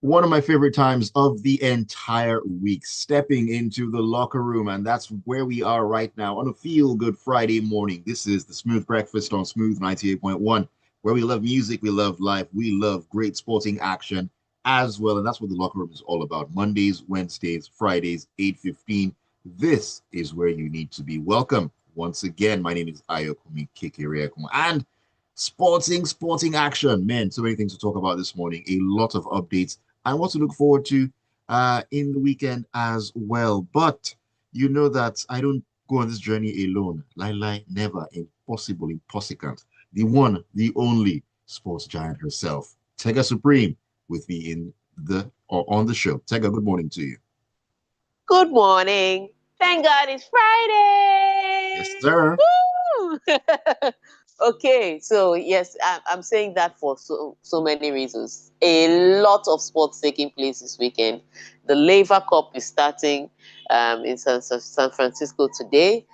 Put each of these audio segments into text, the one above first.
One of my favorite times of the entire week, stepping into the locker room. And that's where we are right now on a feel good Friday morning. This is the Smooth Breakfast on Smooth 98.1, where we love music, we love life, we love great sporting action as well. And that's what the locker room is all about. Mondays, Wednesdays, Fridays, 8:15. This is where you need to be. Welcome. Once again, my name is Ayokumi Kekere, and sporting action. Man, so many things to talk about this morning. A lot of updates and what to look forward to in the weekend as well. But you know that I don't go on this journey alone. Lie, never, impossible, impossible. The one, the only sports giant herself, Tega Supreme, with me in the or on the show. Tega, good morning to you. Good morning. Thank God it's Yes, Friday. sir. Woo! Okay, so yes, I'm saying that for so many reasons. A lot of sports taking place this weekend. The Lever Cup is starting in San Francisco today.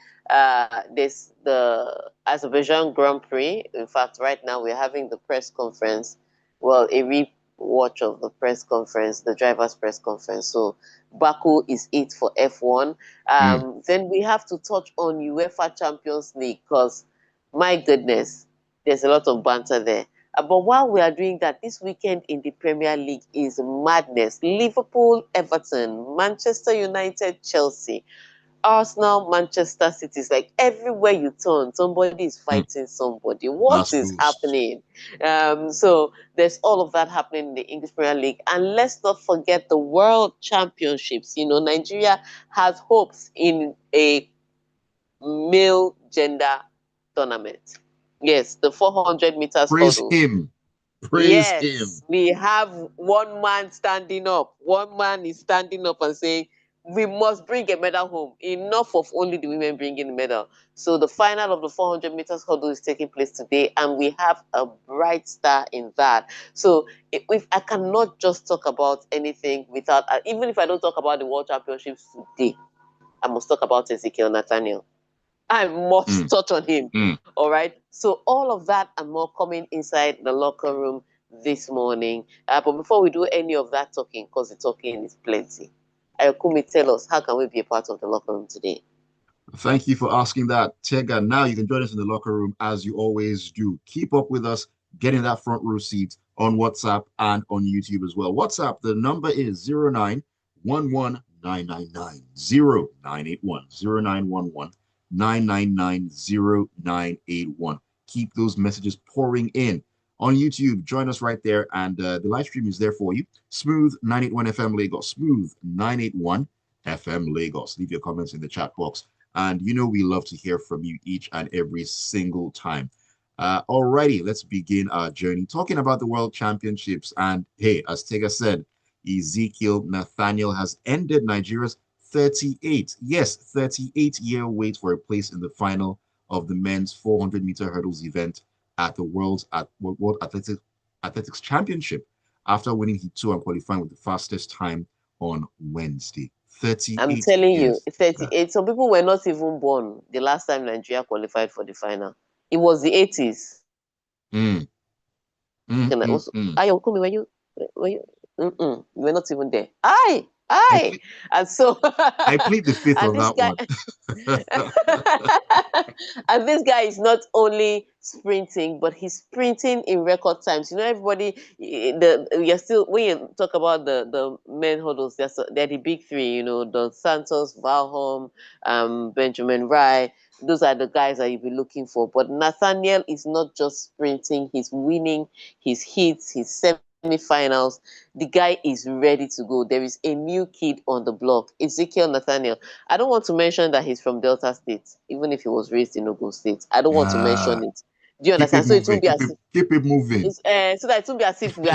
There's the Azerbaijan Grand Prix. In fact, right now we're having the press conference. Well, a rewatch of the press conference, the drivers' press conference. So Baku is it for F1. Mm. Then we have to touch on UEFA Champions League because my goodness, there's a lot of banter there. But while we are doing that, this weekend in the Premier League is madness. Liverpool, Everton, Manchester United, Chelsea, Arsenal, Manchester City. It's like everywhere you turn, somebody is Mm. fighting somebody. What Last is boost. happening? So there's all of that happening in the English Premier League. And let's not forget the World Championships. You know, Nigeria has hopes in a male gender tournament. Yes, the 400 meters Praise hurdles. him. Praise him. Yes, we have one man standing up. One man is standing up and saying, we must bring a medal home. Enough of only the women bringing the medal. So the final of the 400 meters hurdle is taking place today, and we have a bright star in that. So if I cannot just talk about anything without, even if I don't talk about the World Championships today, I must talk about Ezekiel Nathaniel. I must Mm. touch on him. Mm. All right. So all of that and more coming inside the locker room this morning. But before we do any of that talking, because the talking is plenty, Ayokumi, tell us, how can we be a part of the locker room today? Thank you for asking that, Tega. Now you can join us in the locker room as you always do. Keep up with us, getting that front row seat on WhatsApp and on YouTube as well. WhatsApp, the number is 0911 Keep those messages pouring in. On YouTube, join us right there, and the live stream is there for you. Smooth 981 FM Lagos, Smooth 981 FM Lagos. Leave your comments in the chat box. And you know, we love to hear from you each and every single time. Alrighty, let's begin our journey talking about the World Championships. And hey, as Tega said, Ezekiel Nathaniel has ended Nigeria's 38, yes, 38-year wait for a place in the final of the men's 400-meter hurdles event at the World Athletics Championship after winning heat two and qualifying with the fastest time on Wednesday. I'm 38 telling you, years. Yeah. 38. Some people were not even born the last time Nigeria qualified for the final. It was the 80s. Mm, mm. Ayokumi, were you? Mm-mm, you were not even there. Aye. I And so, I plead the fifth and on this that guy, one. and this guy is not only sprinting, but he's sprinting in record times. You know, everybody, you're still, when you talk about the men hurdles, they're the big three, you know, Don Santos, Valholm, Benjamin Rai. Those are the guys that you'll be looking for. But Nathaniel is not just sprinting, he's winning his heats, his semi-finals. The guy is ready to go. There is a new kid on the block, Ezekiel Nathaniel. I don't want to mention that he's from Delta State, even if he was raised in Ogun State. I don't want to Yeah. mention it. Do you Keep it understand? So it moving. won't be Keep as it keep it moving. so that it won't be as if we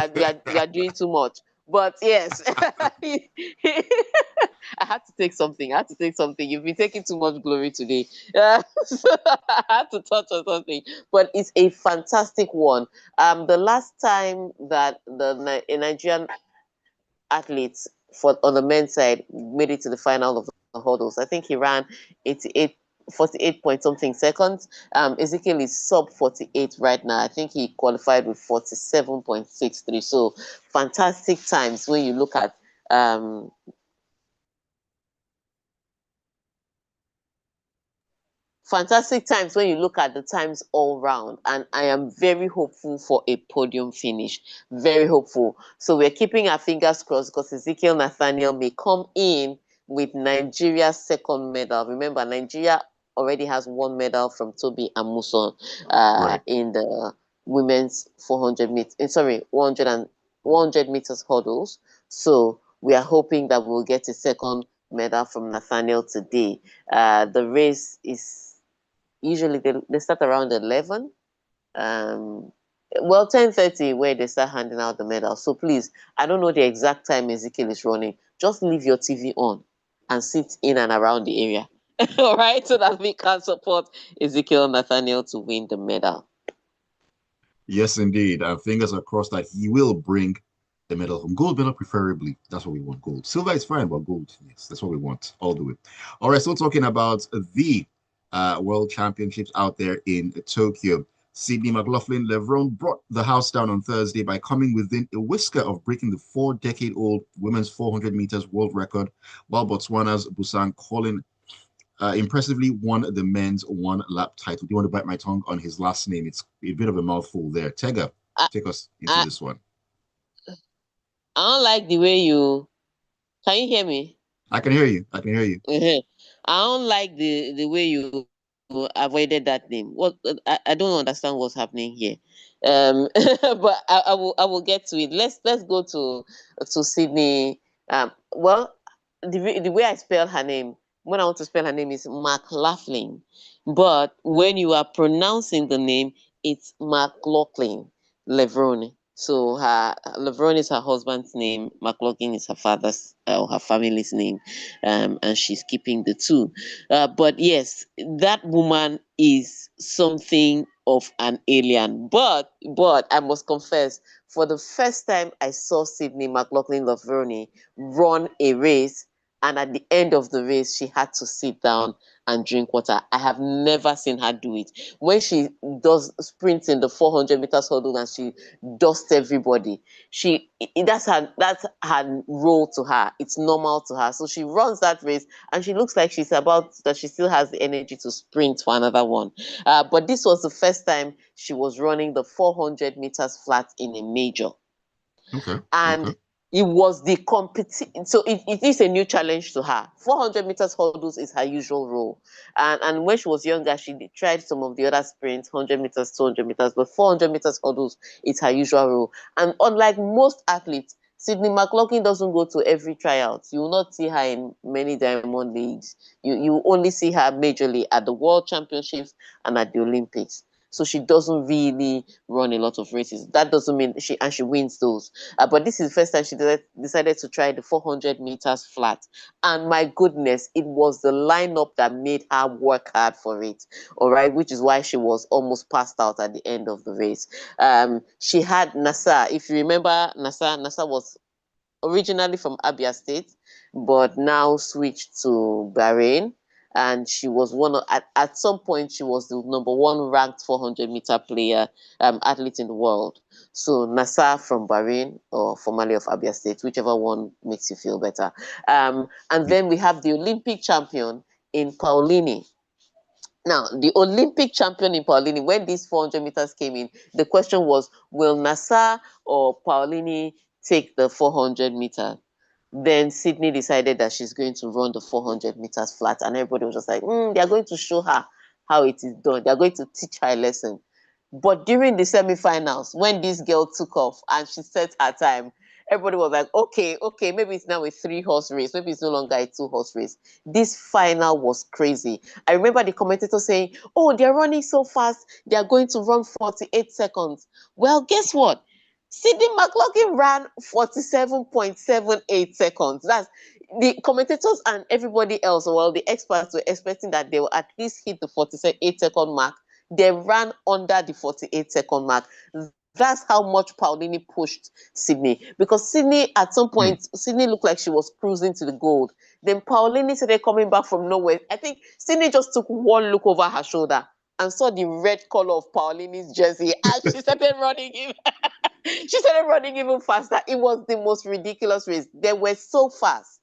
are doing too much. But yes, I had to take something. I had to take something. You've been taking too much glory today. So I had to touch on something. But it's a fantastic one. The last time that a Nigerian athletes for on the men's side made it to the final of the hurdles, I think he ran 88. 48 point something seconds. Ezekiel is sub 48 right now. I think he qualified with 47.63. So fantastic times when you look at fantastic times when you look at the times all round, and I am very hopeful for a podium finish. Very hopeful. So we're keeping our fingers crossed because Ezekiel Nathaniel may come in with Nigeria's second medal. Remember, Nigeria already has one medal from Toby Amuson Right. in the women's 400 meters, sorry, 100 meters hurdles. So we are hoping that we'll get a second medal from Nathaniel today. The race is usually they start around 11, um well, 10:30 where they start handing out the medals. So please, I don't know the exact time Ezekiel is running, just leave your TV on and sit in and around the area. All right, so that we can support Ezekiel Nathaniel to win the medal. Yes, indeed. Fingers are crossed that he will bring the medal home. Gold medal, preferably. That's what we want. Gold. Silver is fine, but gold, yes, that's what we want all the way. All right, so talking about the World Championships out there in Tokyo. Sydney McLaughlin Levron brought the house down on Thursday by coming within a whisker of breaking the 4-decade-old women's 400 meters world record, while Botswana's Busan Colin impressively won the men's one lap title. Do you want to bite my tongue on his last name? It's a bit of a mouthful there. Tega, I, take us into I, this one. I don't like the way you. Can you hear me? I can hear you. I can hear you. Mhm. I don't like the way you avoided that name. What I don't understand what's happening here. But I will get to it. Let's go to Sydney. Well, the way I spell her name, when I want to spell her name is McLaughlin, but when you are pronouncing the name, it's McLaughlin Levrone. So her Levrone is her husband's name. McLaughlin is her father's or her family's name, and she's keeping the two. But yes, that woman is something of an alien. But I must confess, for the first time I saw Sydney McLaughlin Laverny run a race, and at the end of the race, she had to sit down and drink water. I have never seen her do it. When she does sprints in the 400 meters hurdle and she dusts everybody, that's her role to her. It's normal to her. So she runs that race and she looks like she's about that she still has the energy to sprint for another one. But this was the first time she was running the 400 meters flat in a major, Okay. Okay. and it was the competition. So it is a new challenge to her. 400 meters hurdles is her usual role, and when she was younger, she tried some of the other sprints, 100 meters, 200 meters, but 400 meters hurdles is her usual role. And unlike most athletes, Sydney McLaughlin doesn't go to every tryout. You will not see her in many diamond leagues. You only see her majorly at the World Championships and at the Olympics. So she doesn't really run a lot of races. That doesn't mean she wins those. But this is the first time she decided to try the 400 meters flat. And my goodness, it was the lineup that made her work hard for it. All right, which is why she was almost passed out at the end of the race. She had Nasa. If you remember, Nasa was originally from Abia State, but now switched to Bahrain. And she was at some point she was the number one ranked 400-meter player athlete in the world. So Nasa from Bahrain or formerly of Abia State, whichever one makes you feel better. And then we have the Olympic champion in Paulini. Now, the Olympic champion in Paulini, when these 400 meters came in, the question was, will Nasa or Paulini take the 400 meters? Then Sydney decided that she's going to run the 400 meters flat, and everybody was just like, they are going to show her how it is done. They are going to teach her a lesson. But during the semifinals, when this girl took off and she set her time, everybody was like, okay, maybe it's now a 3-horse race. Maybe it's no longer a 2-horse race. This final was crazy. I remember the commentator saying, oh, they're running so fast. They are going to run 48 seconds. Well, guess what? Sydney McLaughlin ran 47.78 seconds. That's the commentators and everybody else, well, the experts were expecting that they will at least hit the 48-second mark. They ran under the 48-second mark. That's how much Paulini pushed Sydney. Because Sydney, at some Hmm. point, Sydney looked like she was cruising to the gold. Then Paulini started coming back from nowhere. I think Sydney just took one look over her shoulder and saw the red color of Paulini's jersey, and she started running even. She started running even faster. It was the most ridiculous race. They were so fast.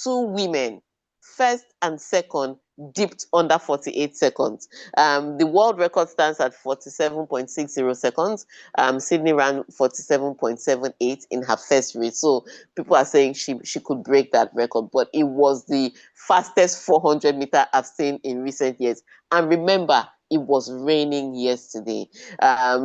Two women, first and second, dipped under 48 seconds. The world record stands at 47.60 seconds. Sydney ran 47.78 in her first race. So people are saying she could break that record, but it was the fastest 400-meter I've seen in recent years. And remember, it was raining yesterday.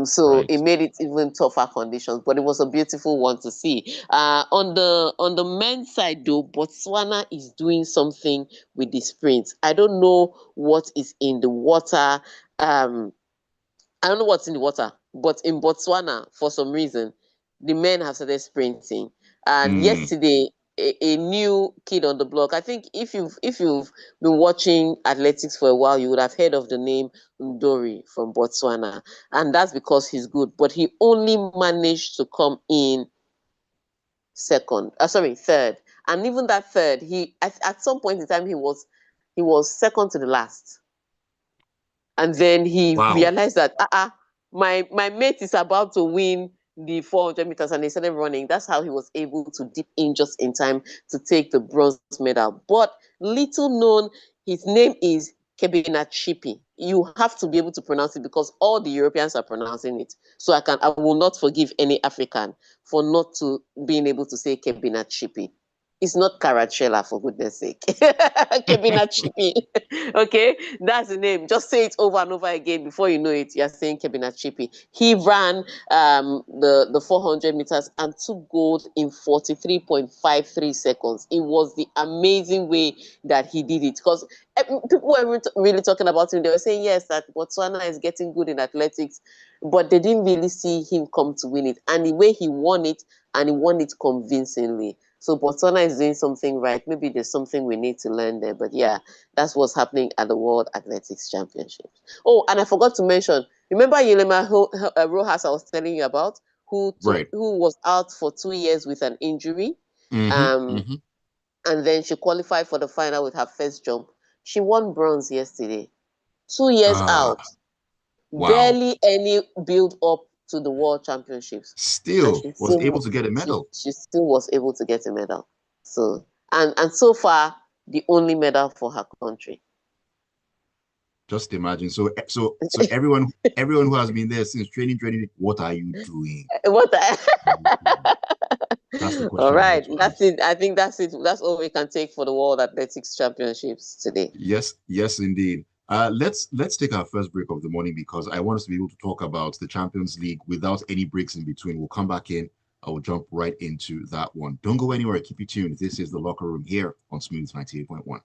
So Right. it made it even tougher conditions, but it was a beautiful one to see. On the men's side though, Botswana is doing something with the sprints. I don't know what is in the water. Um, I don't know what's in the water, but in Botswana, for some reason, the men have started sprinting. And Mm, yesterday, a new kid on the block. I think if you've been watching athletics for a while, you would have heard of the name Ndori from Botswana, and that's because he's good. But he only managed to come in second. Sorry, third. And even that third, he at some point in time he was second to the last. And then he wow. realized that my mate is about to win the 400 meters, and he started running. That's how he was able to dip in just in time to take the bronze medal. But little known, his name is Kebina Chipi. You have to be able to pronounce it because all the Europeans are pronouncing it. So I will not forgive any African for not to being able to say Kebina Chipi. It's not Carachella, for goodness sake. Kebina Chipi. Okay, that's the name. Just say it over and over again. Before you know it, you're saying Kebina Chipi. He ran the 400 meters and took gold in 43.53 seconds. It was the amazing way that he did it because people were really talking about him. They were saying, yes, that Botswana is getting good in athletics, but they didn't really see him come to win it. And the way he won it, and he won it convincingly. So Botswana is doing something right. Maybe there's something we need to learn there. But yeah, that's what's happening at the World Athletics Championships. Oh, and I forgot to mention, remember Yelema Rojas I was telling you about, Right. who was out for 2 years with an injury, Mm-hmm. um, Mm-hmm. and then she qualified for the final with her first jump. She won bronze yesterday. 2 years Ah, out, wow. barely any build up to the World Championships, and Still was able to get a medal. she still was able to get a medal. So and so far the only medal for her country. Just imagine. So everyone who has been there since training, what are you doing? What? That's the All question we need right, to that's ask. it. I think that's it. That's all we can take for the World Athletics Championships today. Yes, yes, indeed. Let's take our first break of the morning because I want us to be able to talk about the Champions League without any breaks in between. We'll come back in. I will jump right into that one. Don't go anywhere. Keep you tuned. This is the Locker Room here on Smooth 98.1.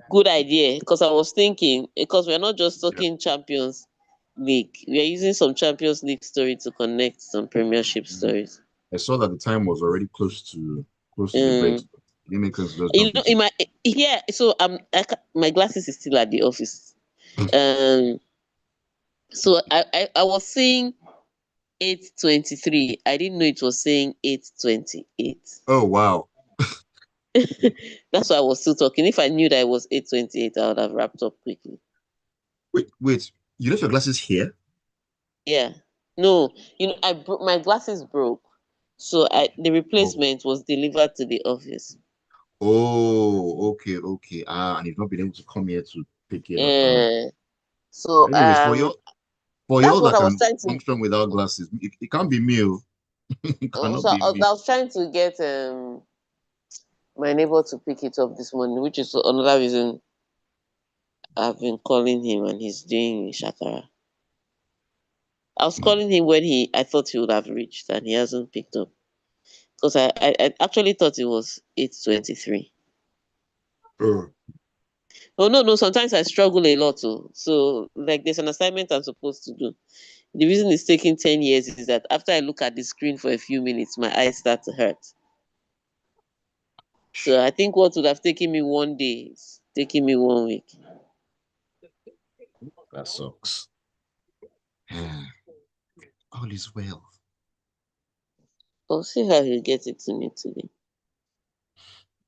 Good idea, because I was thinking, because we're not just Yeah, talking Champions League, we are using some Champions League story to connect some Premiership mm. stories. I saw that the time was already close to the breaks. Um, But it didn't make sense to just you jump know, into. so my glasses is still at the office. Um, so I was seeing 8:23. I didn't know it was saying 8:28. Oh wow. That's why I was still talking. If I knew that it was 8:28, I would have wrapped up quickly. Wait. You left your glasses here? Yeah. No, my glasses broke. So the Oh. replacement was delivered to the office. Oh, okay. Ah, and you've not been able to come here to pick it up. Uh, so Anyways, for that's y'all what that I was can trying to. function without glasses, it can't be me. Oh. It cannot So be I me. was trying to get my neighbor to pick it up this morning, which is another reason I've been calling him and he's doing shakara. I was Hmm. calling him when I thought he would have reached and he hasn't picked up. Because I actually thought it was 8:23. Oh. Oh no, sometimes I struggle a lot too. So like there's an assignment I'm supposed to do. The reason it's taking 10 years is that after I look at the screen for a few minutes, my eyes start to hurt. So I think what would have taken me one day is taking me 1 week. That sucks. All is well. I'll see how he'll get it to me today.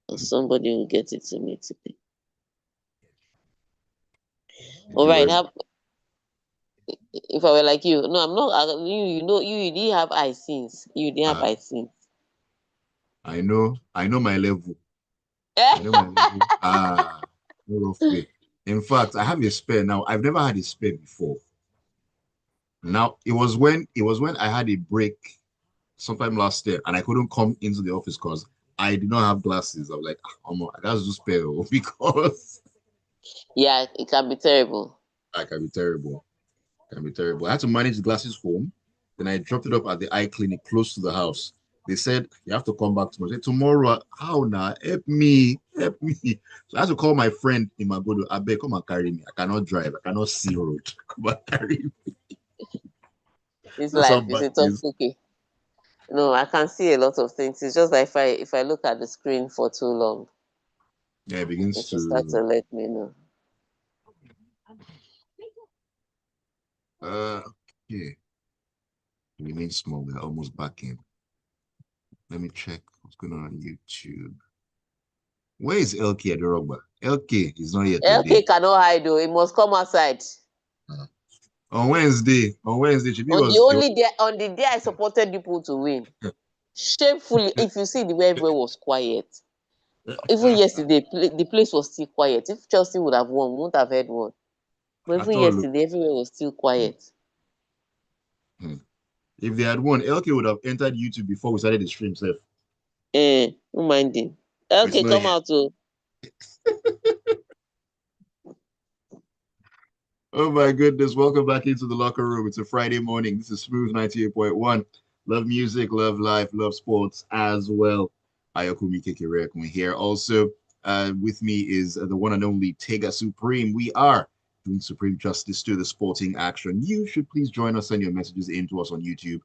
Or somebody will get it to me today. All Do right. I? If I were like you, no, I'm not. You didn't have eye since. You didn't have Uh, eye since. I know my level. I know my level. No rough play. In fact, I have a spare now. I've never had a spare before. Now it was when I had a break sometime last year and I couldn't come into the office because I did not have glasses. I was like, I got to spare because Yeah, it can be terrible. I can be terrible. Can be terrible. I had to manage the glasses home. Then I dropped it up at the eye clinic close to the house. They said you have to come back tomorrow. I said, tomorrow, how now? Help me, help me. So I had to call my friend in Magodo. I beg, come and carry me. I cannot drive. I cannot see road. Come and carry me. This That's how life is bad a it tough is. cookie. No, I can see a lot of things. It's just that if I look at the screen for too long, Yeah, it it begins will start to to let me know. uh okay. Remain small. We're almost back in. Let me check what's going on YouTube. Where is LK Adorogba? LK is not here LK today. cannot hide though. It must come outside. Uh, on Wednesday, Chibi On the was only day on the day I supported people to win. Shamefully, if you see the way everywhere was quiet. Even yesterday, the place was still quiet. If Chelsea would have won, we wouldn't have had one. But at even all. yesterday, everywhere was still quiet. Hmm. If they had won, LK would have entered YouTube before we started the stream, Seth. No minding. But it's Okay, not come here. out to Oh my goodness. Welcome back into the locker room. It's a Friday morning. This is Smooth 98.1. Love music, love life, love sports as well. Ayokumi Kekirekun here. Also, with me is the one and only Tega Supreme. We are doing supreme justice to the sporting action. You should please join us, send your messages in to us on YouTube.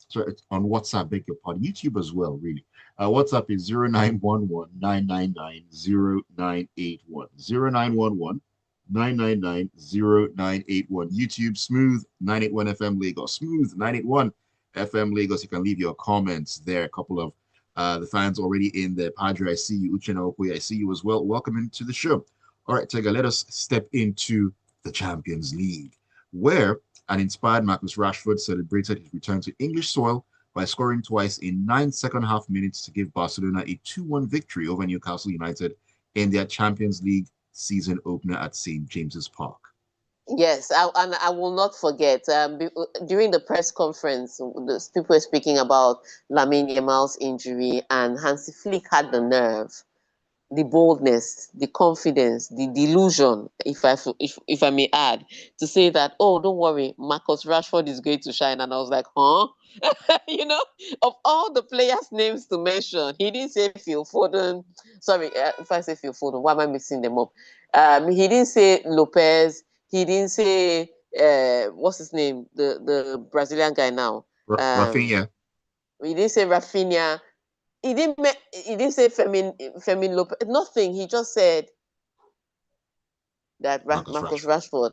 Sorry, on WhatsApp, beg your pardon. YouTube as well, really. WhatsApp is 0911 999 0981. 0911 999 0981. YouTube Smooth 981 FM Lagos. Smooth 981 FM Lagos. You can leave your comments there. A couple of the fans already in there. Padre, I see you. Uchenna Okoye, I see you as well. Welcome into the show. All right, Tega, let us step into the Champions League, where an inspired Marcus Rashford celebrated his return to English soil by scoring twice in 9 second-half minutes to give Barcelona a 2-1 victory over Newcastle United in their Champions League season opener at St. James's Park. Yes, and I will not forget. During the press conference, the people were speaking about Lamine Yamal's injury, and Hansi Flick had the nerve, the boldness, the confidence, the delusion, if I may add, to say that, oh, don't worry, Marcus Rashford is going to shine. And I was like, huh? you know, of all the players' names to mention, he didn't say Phil Foden. Sorry, if I say Phil Foden, why am I mixing them up? He didn't say Lopez. He didn't say what's his name, the Brazilian guy now. Rafinha. He didn't say Rafinha. He didn't say Femin Lopez. Nothing. He just said that Marcus Marcus Rashford. Rashford.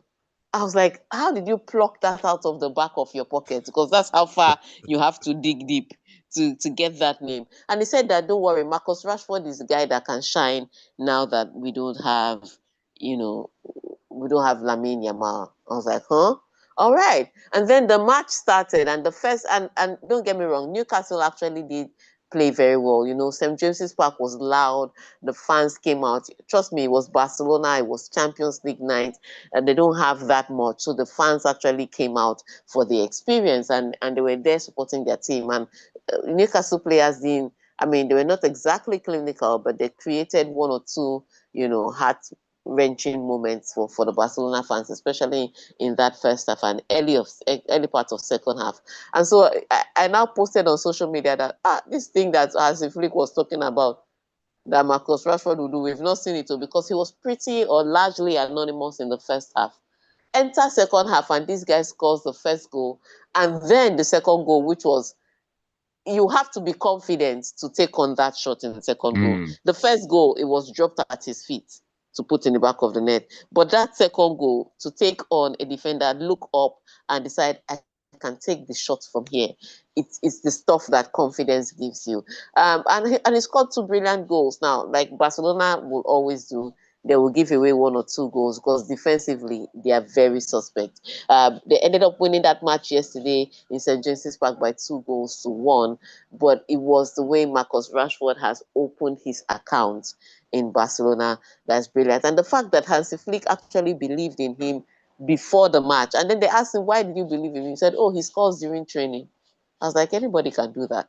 I was like, how did you pluck that out of the back of your pocket? Because that's how far you have to dig deep to get that name. And he said that don't worry, Marcus Rashford is the guy that can shine now that you know, we don't have Lamine Yamal. I was like, huh? All right. And then the match started, and the first and don't get me wrong, Newcastle actually did play very well. St. James's Park was loud. The fans came out. Trust me, it was Barcelona. It was Champions League night, and they don't have that much. So the fans actually came out for the experience, and they were there supporting their team. And Newcastle players didn't. I mean, they were not exactly clinical, but they created one or two, heart wrenching moments for the Barcelona fans, especially in that first half and early part of second half. And so I now posted on social media that this thing that Hansi Flick was talking about that Marcus Rashford would do, we've not seen it too, because he was pretty or largely anonymous in the first half. Enter second half and this guy scores the first goal and then the second goal, which was you have to be confident to take on that shot in the second goal. Mm. The first goal, it was dropped at his feet to put in the back of the net. But that second goal, to take on a defender, look up and decide, I can take the shot from here. It's the stuff that confidence gives you. And he scored two brilliant goals. Now, like Barcelona will always do, they will give away one or two goals because defensively they are very suspect. They ended up winning that match yesterday in St. James's Park by 2-1, but it was the way Marcus Rashford has opened his account in Barcelona that's brilliant. And the fact that Hansi Flick actually believed in him before the match. And then they asked him, why did you believe in him? He said, oh, he scores during training. I was like, anybody can do that.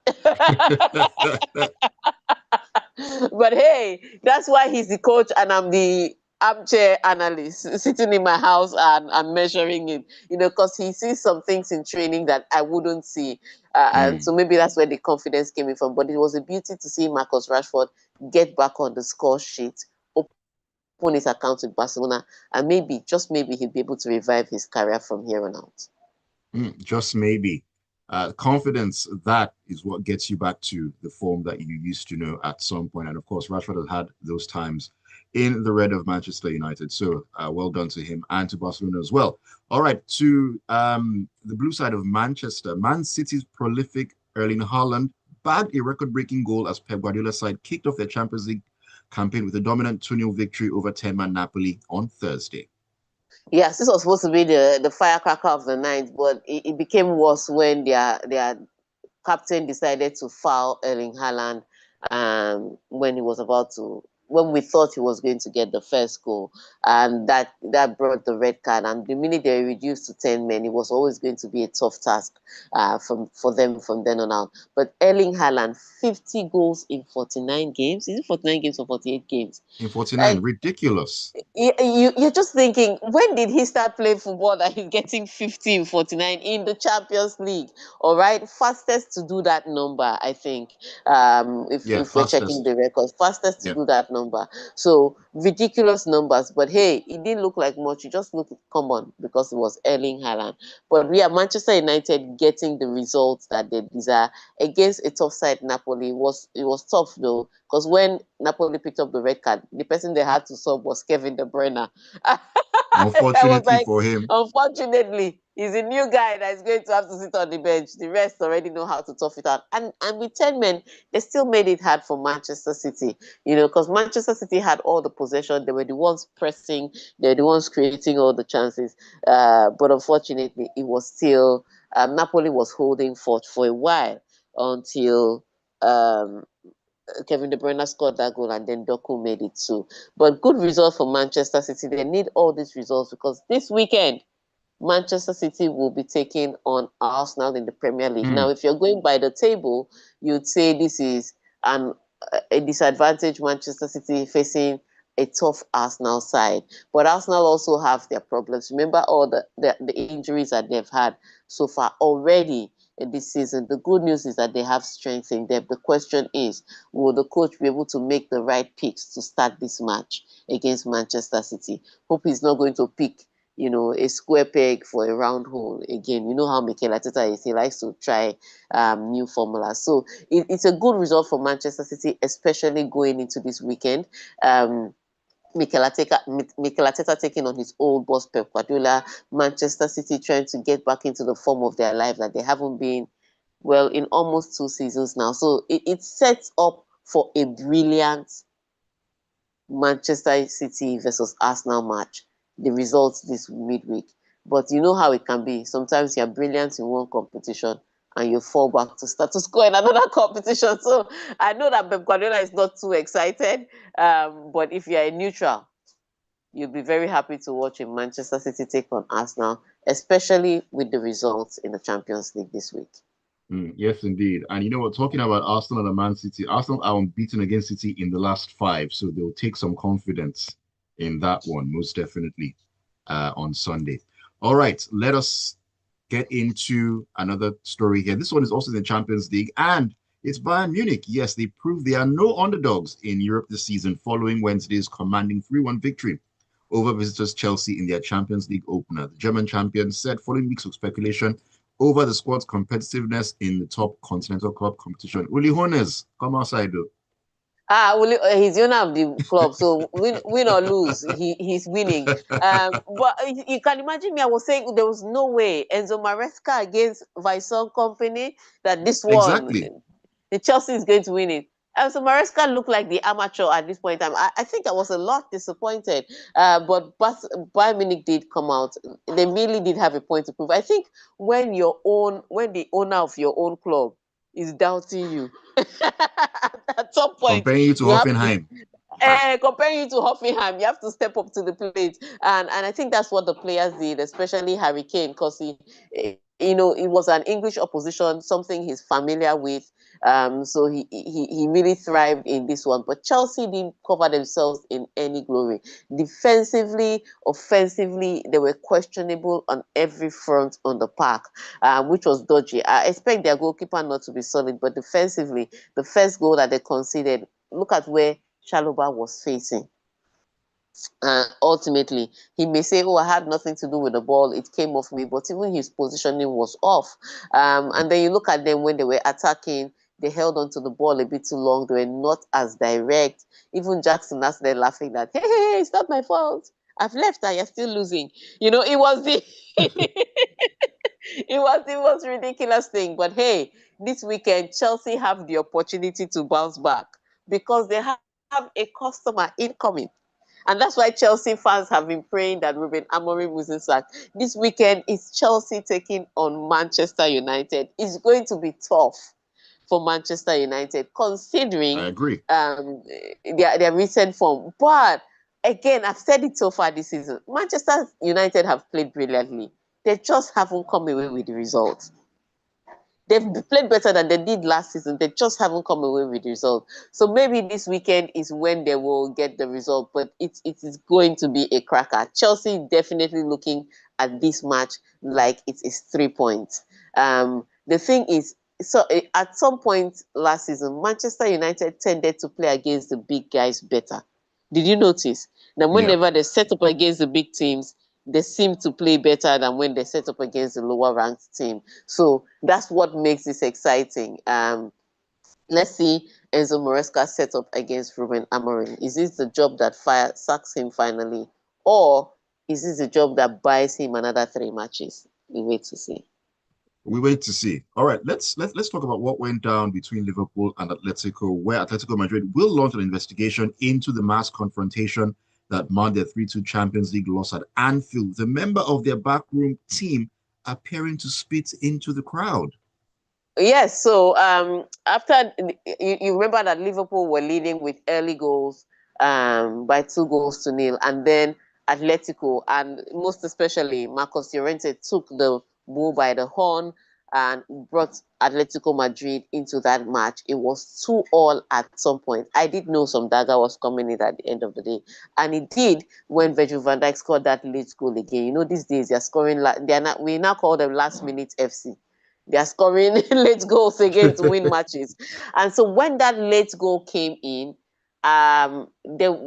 But hey, that's why he's the coach and I'm the armchair analyst sitting in my house and measuring it, because he sees some things in training that I wouldn't see. And so maybe that's where the confidence came in from. But it was a beauty to see Marcus Rashford get back on the score sheet, open his account with Barcelona, and maybe, just maybe, he'll be able to revive his career from here on out. Just maybe. Confidence, that is what gets you back to the form that you used to know at some point. And of course, Rashford has had those times in the red of Manchester United. So well done to him and to Barcelona as well. All right, to the blue side of Manchester, Man City's prolific Erling Haaland bagged a record-breaking goal as Pep Guardiola's side kicked off their Champions League campaign with a dominant 2-0 victory over 10-man Napoli on Thursday. Yes, this was supposed to be the firecracker of the night, but it became worse when their captain decided to foul Erling Haaland when he was about to, when we thought he was going to get the first goal, and that brought the red card. And the minute they reduced to 10 men, it was always going to be a tough task for them from then on out. But Erling Haaland, 50 goals in 49 games. Is it 49 games or 48 games? In 49, Like, ridiculous. you're just thinking, when did he start playing football that he's getting 50 in 49 in the Champions League? All right, fastest to do that number, I think. Yeah, If we're checking fastest. the records, fastest to Yeah. do that number. So ridiculous numbers, but hey, it didn't look like much. It just looked common because it was Erling Haaland. But we are Manchester United getting the results that they desire against a tough side Napoli. It was tough though, because when Napoli picked up the red card, the person they had to sub was Kevin De Bruyne. I was Unfortunately like, for him. unfortunately, he's a new guy that is going to have to sit on the bench. The rest already know how to tough it out. And with 10 men, they still made it hard for Manchester City, because Manchester City had all the possession. They were the ones pressing, they were the ones creating all the chances. But unfortunately, it was still, Napoli was holding forth for a while until um, Kevin De Bruyne scored that goal and then Doku made it too. But good result for Manchester City. They need all these results because this weekend, Manchester City will be taking on Arsenal in the Premier League. Now, if you're going by the table, you'd say this is a disadvantaged Manchester City facing a tough Arsenal side. But Arsenal also have their problems. Remember all the injuries that they've had so far already in this season. The good news is that they have strength in depth. The question is, will the coach be able to make the right picks to start this match against Manchester City? Hope he's not going to pick a square peg for a round hole again. You know how Mikel Arteta is. He likes to try new formulas. So it's a good result for Manchester City, especially going into this weekend. Mikel Arteta taking on his old boss Pep Guardiola. Manchester City trying to get back into the form of their life that they haven't been, well, in almost 2 seasons now. So it sets up for a brilliant Manchester City versus Arsenal match, the results this midweek. But you know how it can be. Sometimes you're brilliant in one competition and you fall back to status quo in another competition. So I know that Pep Guardiola is not too excited, but if you're a neutral, you'll be very happy to watch a Manchester City take on Arsenal, especially with the results in the Champions League this week. Yes, indeed. And you know what? Talking about Arsenal and Man City, Arsenal are unbeaten against City in the last five, so they'll take some confidence in that one, most definitely, on Sunday. All right, let us get into another story here. This one is also in the Champions League, and it's Bayern Munich. Yes, they proved they are no underdogs in Europe this season following Wednesday's commanding 3-1 victory over visitors Chelsea in their Champions League opener. The German champions said following weeks of speculation over the squad's competitiveness in the top continental club competition. Uli Hones, come outside though. Well, he's the owner of the club, so win or lose, he's winning. But you can imagine me. I was saying there was no way Enzo Maresca against Vison Company that this one, Exactly. the Chelsea is going to win it. So Maresca looked like the amateur at this point in time. I think I was a lot disappointed. But Bayern Munich did come out. They really did have a point to prove. I think when the owner of your own club is doubting you, at some point Comparing you to you have to Hoffenheim. comparing you to Hoffenheim, you have to step up to the plate, and I think that's what the players did, especially Harry Kane, because it was an English opposition, something he's familiar with. So he really thrived in this one. But Chelsea didn't cover themselves in any glory. Defensively, offensively, they were questionable on every front on the park, which was dodgy. I expect their goalkeeper not to be solid, but defensively, the first goal that they conceded, look at where Shaloba was facing. Ultimately, he may say, "Oh, I had nothing to do with the ball; it came off me." But even his positioning was off. And then you look at them when they were attacking; they held on to the ball a bit too long. They were not as direct. Even Jackson has there laughing that, "Hey, it's not my fault. I've left and you're still losing." It was the it was ridiculous thing. But hey, this weekend Chelsea have the opportunity to bounce back because they have a customer incoming. And that's why Chelsea fans have been praying that Ruben Amorim wasn't sacked. This weekend is Chelsea taking on Manchester United. It's going to be tough for Manchester United, I considering agree. their recent form. But again, I've said it so far this season. Manchester United have played brilliantly. They just haven't come away with the results. They've played better than they did last season. They just haven't come away with the result. So maybe this weekend is when they will get the result, but it is going to be a cracker. Chelsea definitely looking at this match like it is 3 points. The thing is, so at some point last season, Manchester United tended to play against the big guys better. Did you notice that Yeah. whenever they set up against the big teams, they seem to play better than when they set up against the lower ranked team? So that's what makes this exciting. Let's see Enzo Maresca set up against Ruben Amorim. Is this the job that sacks him finally, or is this the job that buys him another 3 matches? We wait to see. We wait to see. All right, let's talk about what went down between Liverpool and Atletico, where Atletico Madrid will launch an investigation into the mass confrontation that marked their 3-2 Champions League loss at Anfield. The member of their backroom team appearing to spit into the crowd. Yes, so after you remember that Liverpool were leading with early goals by 2 goals to nil, and then Atletico, and most especially Marcos Llorente, took the bull by the horn and brought Atletico Madrid into that match. It was 2-2 at some point. I did know some dagger was coming in at the end of the day, and it did when Virgil van Dijk scored that late goal again. These days they're scoring. They're not. We now call them last minute FC. They are scoring late goals again to win matches. And so when that late goal came in,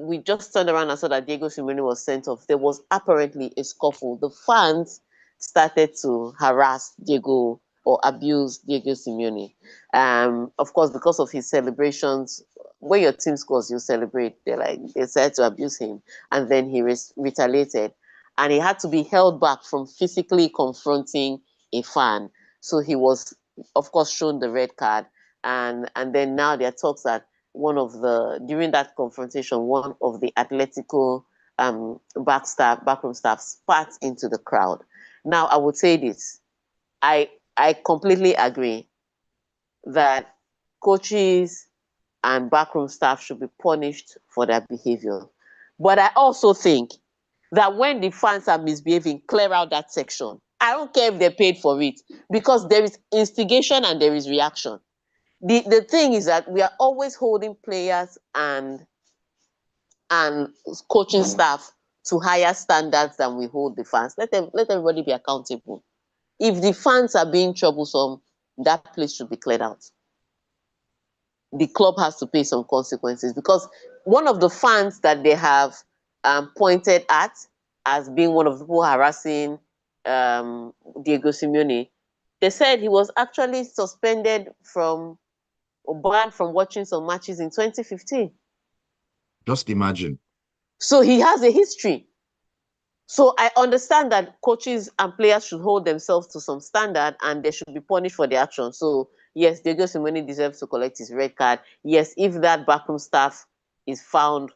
we just turned around and saw that Diego Simeone was sent off. There was apparently a scuffle. The fans started to harass Diego or abuse Diego Simeone. Of course, because of his celebrations, when your team scores, you celebrate. They started to abuse him, and then he retaliated, and he had to be held back from physically confronting a fan. So he was, of course, shown the red card, and then now there are talks that during that confrontation, one of the Atletico backroom staff spat into the crowd. Now I would say this: I completely agree that coaches and backroom staff should be punished for their behavior, but I also think that when the fans are misbehaving, clear out that section. I don't care if they're paid for it, because there is instigation and there is reaction. The thing is that we are always holding players and coaching staff to higher standards than we hold the fans. Let everybody be accountable. If the fans are being troublesome, that place should be cleared out. The club has to pay some consequences, because one of the fans that they have pointed at as being one of the people harassing Diego Simeone, they said he was actually suspended from or banned from watching some matches in 2015. Just imagine. So he has a history. So I understand that coaches and players should hold themselves to some standard and they should be punished for their actions. So yes, Diego Simeone deserves to collect his red card. Yes, if that backroom staff is found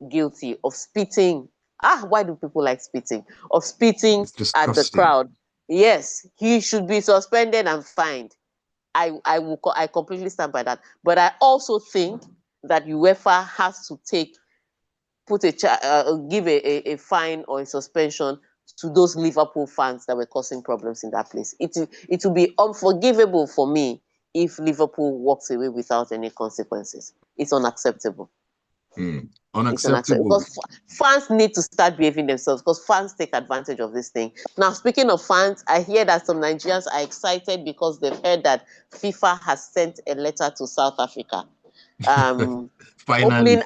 guilty of spitting, why do people like spitting? Of spitting It's at the disgusting. crowd. Yes, he should be suspended and fined. I completely stand by that. But I also think that UEFA has to give a fine or a suspension to those Liverpool fans that were causing problems in that place. It will be unforgivable for me if Liverpool walks away without any consequences. It's unacceptable. It's unacceptable Unacceptable. because fans need to start behaving themselves because fans take advantage of this thing. Now, speaking of fans, I hear that some Nigerians are excited because they've heard that FIFA has sent a letter to South Africa. Um, Finally.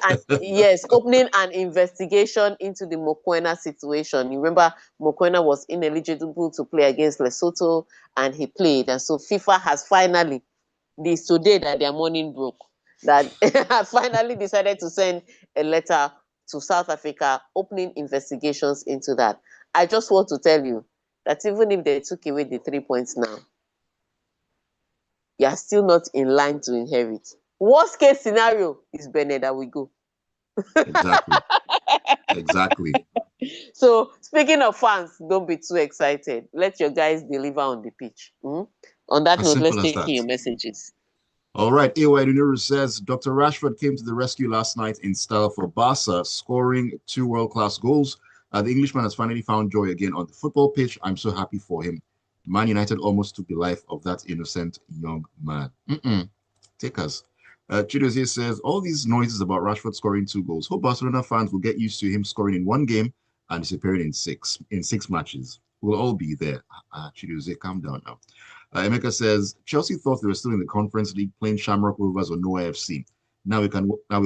opening an investigation into the Mokoena situation. You remember Mokoena was ineligible to play against Lesotho and he played. And so FIFA has finally, this today that their morning broke, that finally decided to send a letter to South Africa opening investigations into that. I just want to tell you that even if they took away the 3 points now, you are still not in line to inherit. Worst case scenario is Benin that we go. Exactly. Exactly. So speaking of fans, don't be too excited. Let your guys deliver on the pitch. On that As note, let's simple as take in that. your messages. All right, AY Dunuru says Dr. Rashford came to the rescue last night in style for Barca, scoring two world-class goals. The Englishman has finally found joy again on the football pitch. I'm so happy for him. Man United almost took the life of that innocent young man. Take us. Chidozie says all these noises about Rashford scoring two goals. Hope Barcelona fans will get used to him scoring in one game and disappearing in six matches. We'll all be there. Chidozie, calm down now. Emeka says Chelsea thought they were still in the Conference League playing Shamrock Rovers or Noah FC. Now we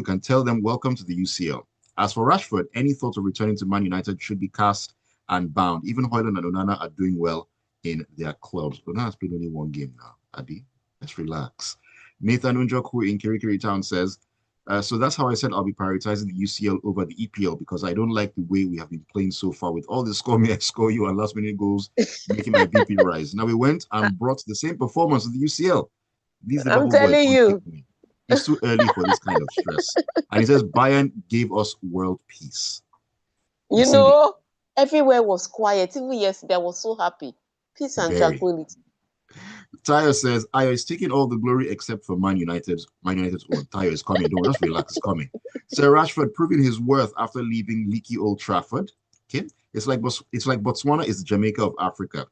can tell them welcome to the UCL. As for Rashford, any thought of returning to Man United should be cast and bound. Even Højlund and Onana are doing well in their clubs. Onana's played only one game now. Abi, let's relax. Nathan Unjoku in Kirikiri Town says, so that's how I said I'll be prioritizing the UCL over the EPL because I don't like the way we have been playing so far with all the score me, I score you, and last minute goals making my BP rise. Now we went and brought the same performance to the UCL. These I'm Liverpool boys telling won't kick you, me. It's too early for this kind of stress. And he says Bayern gave us world peace. you Yes, indeed. know, everywhere was quiet. Even yesterday, I was so happy. Peace and Very. tranquility. Tayo says Ayo is taking all the glory except for Man United's. Man United's own. Tayo is coming. Don't just relax. It's coming. Sir Rashford proving his worth after leaving leaky Old Trafford. Okay, it's like Botswana is the Jamaica of Africa.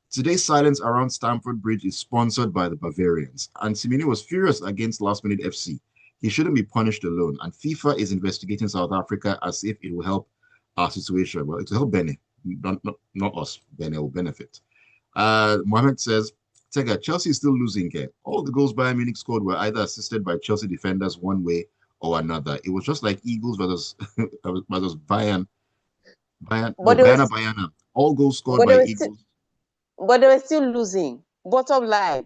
Today's silence around Stamford Bridge is sponsored by the Bavarians, and Simini was furious against Last Minute FC. He shouldn't be punished alone, and FIFA is investigating South Africa as if it will help our situation. Well, it will help Benin, not us. Benin will benefit. Mohammed says, Tega, Chelsea is still losing here. All the goals Bayern Munich scored were either assisted by Chelsea defenders one way or another. It was just like Eagles versus versus Bayern, no, But they were, Bayana. All goals scored but by they were still, Eagles but they were still losing. Bottom line,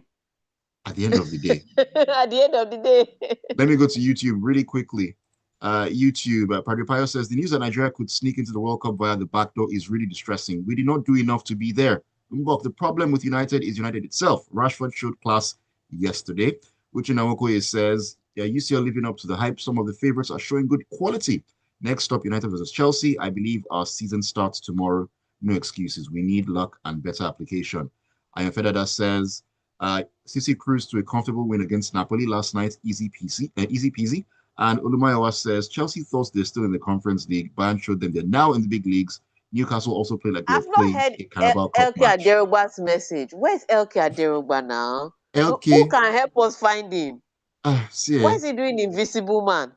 at the end of the day. at the end of the day. Let me go to YouTube really quickly. YouTube, Padre Pio says the news that Nigeria could sneak into the World Cup via the back door is really distressing. We did not do enough to be there. Mbok, the problem with United is United itself. Rashford showed class yesterday. Uche Nawokoye says, yeah, UCL living up to the hype. Some of the favorites are showing good quality. Next up, United versus Chelsea. I believe our season starts tomorrow. No excuses. We need luck and better application. Ayan Fedada says, CC cruised to a comfortable win against Napoli last night. Easy peasy. Easy peasy. And Olumayawa says Chelsea thought they're still in the Conference League. Bayern showed them they're now in the big leagues. Newcastle also played like they were I've not playing heard a Carabao Cup Elke match. Aderogba's message. Where's Elke Aderogba now? Who LK, can help us find him? What see, is he doing, Invisible Man?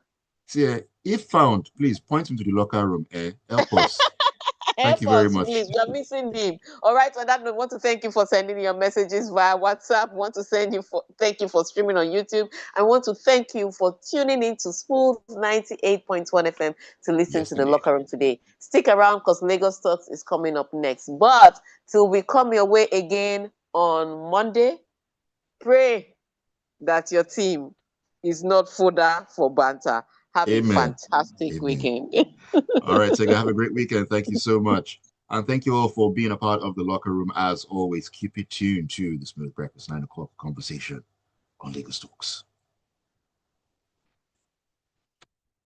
see, if found, please point him to the locker room. Help us. Thank Help you very us, much. please. We are missing him. All right. On that note, I want to thank you for sending your messages via WhatsApp. I want to thank you for streaming on YouTube. I want to thank you for tuning in to Smooth 98.1 FM to listen Yes, to the indeed. locker room today. Stick around because Lagos Talks is coming up next. But till we come your way again on Monday, pray that your team is not fodder for banter. Have a Amen. fantastic Amen. weekend. All right, Tega, have a great weekend. Thank you so much. And thank you all for being a part of the locker room. As always, keep it tuned to the Smooth Breakfast 9 o'clock conversation on Legal Talks.